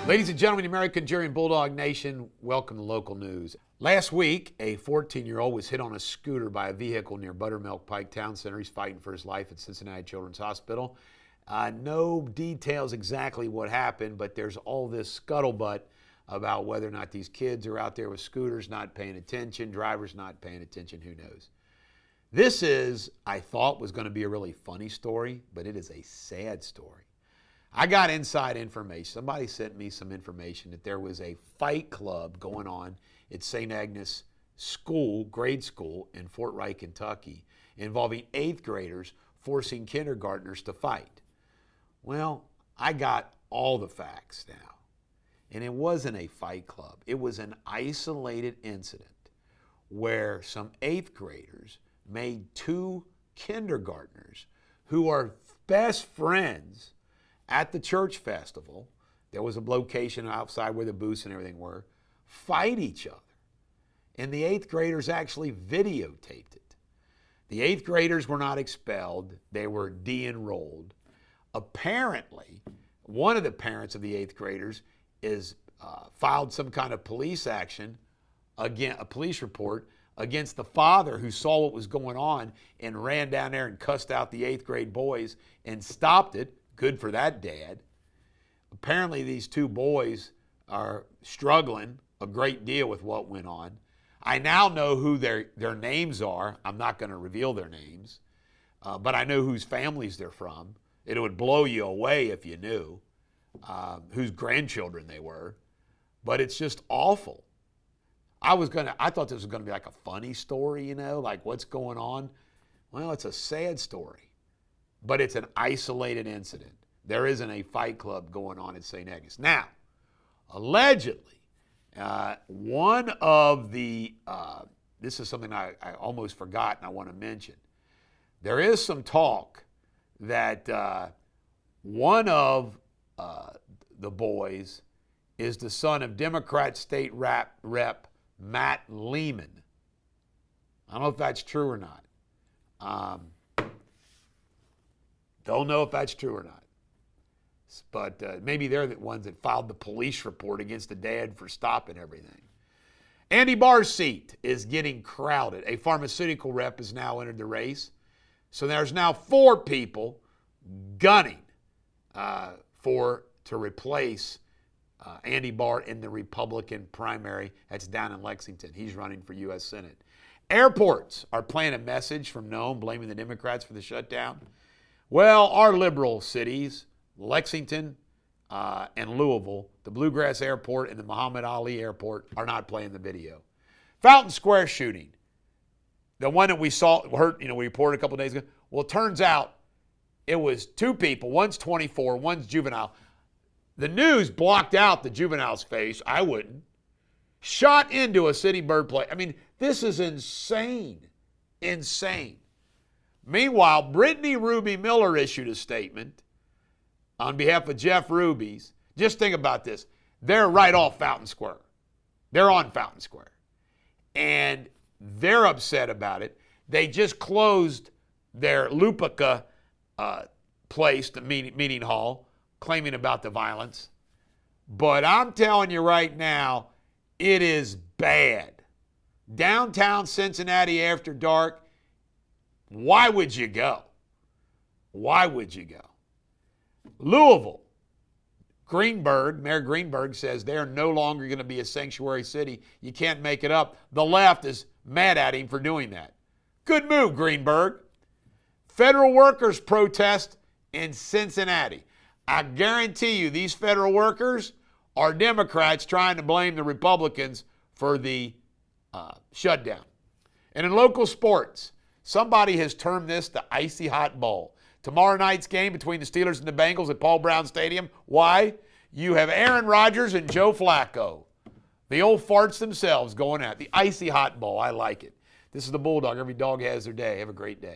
Ladies and gentlemen, American Jerry and Bulldog Nation, welcome to local news. Last week, a 14-year-old was hit on a scooter by a vehicle near Buttermilk Pike Town Center. He's fighting for his life at Cincinnati Children's Hospital. No details exactly what happened, but there's all this scuttlebutt about whether or not these kids are out there with scooters not paying attention, drivers not paying attention, who knows. This is, I thought, was going to be a really funny story, but it is a sad story. I got inside information. Somebody sent me some information that there was a fight club going on at St. Agnes School, grade school in Fort Wright, Kentucky, involving 8th graders forcing kindergartners to fight. Well, I got all the facts now. And it wasn't a fight club. It was an isolated incident where some 8th graders made 2 kindergartners who are best friends at the church festival. There was a location outside where the booths and everything were, fight each other. And the 8th graders actually videotaped it. The 8th graders were not expelled. They were de-enrolled. Apparently, one of the parents of the 8th graders is filed some kind of police action, a police report, against the father who saw what was going on and ran down there and cussed out the 8th grade boys and stopped it. Good for that dad. Apparently these 2 boys are struggling a great deal with what went on. I now know who their names are. I'm not going to reveal their names, but I know whose families they're from. It would blow you away if you knew whose grandchildren they were. But it's just awful. I thought this was going to be like a funny story, you know, like what's going on. Well, it's a sad story. But it's an isolated incident. There isn't a fight club going on at St. Agnes. Now, allegedly, one of the, this is something I almost forgot and I want to mention. There is some talk that one of the boys is the son of Democrat State Rep Matt Lehman. I don't know if that's true or not. Don't know if that's true or not. But maybe they're the ones that filed the police report against the dad for stopping everything. Andy Barr's seat is getting crowded. A pharmaceutical rep has now entered the race. So there's now 4 people gunning to replace Andy Barr in the Republican primary. That's down in Lexington. He's running for U.S. Senate. Airports are playing a message from Noem blaming the Democrats for the shutdown. Well, our liberal cities, Lexington and Louisville, the Bluegrass Airport and the Muhammad Ali Airport are not playing the video. Fountain Square shooting, the one that we we reported a couple days ago. Well, it turns out it was 2 people. One's 24, one's juvenile. The news blocked out the juvenile's face. I wouldn't. Shot into a city bird play. I mean, this is insane. Insane. Meanwhile, Brittany Ruby Miller issued a statement on behalf of Jeff Ruby's. Just think about this. They're right off Fountain Square. They're on Fountain Square. And they're upset about it. They just closed their Lupica place, the meeting hall, claiming about the violence. But I'm telling you right now, it is bad. Downtown Cincinnati after dark. Why would you go? Why would you go? Louisville, Mayor Greenberg says they're no longer going to be a sanctuary city. You can't make it up. The left is mad at him for doing that. Good move, Greenberg. Federal workers protest in Cincinnati. I guarantee you these federal workers are Democrats trying to blame the Republicans for the shutdown. And in local sports, somebody has termed this the icy hot bowl. Tomorrow night's game between the Steelers and the Bengals at Paul Brown Stadium. Why? You have Aaron Rodgers and Joe Flacco. The old farts themselves going at it. The icy hot bowl. I like it. This is the Bulldog. Every dog has their day. Have a great day.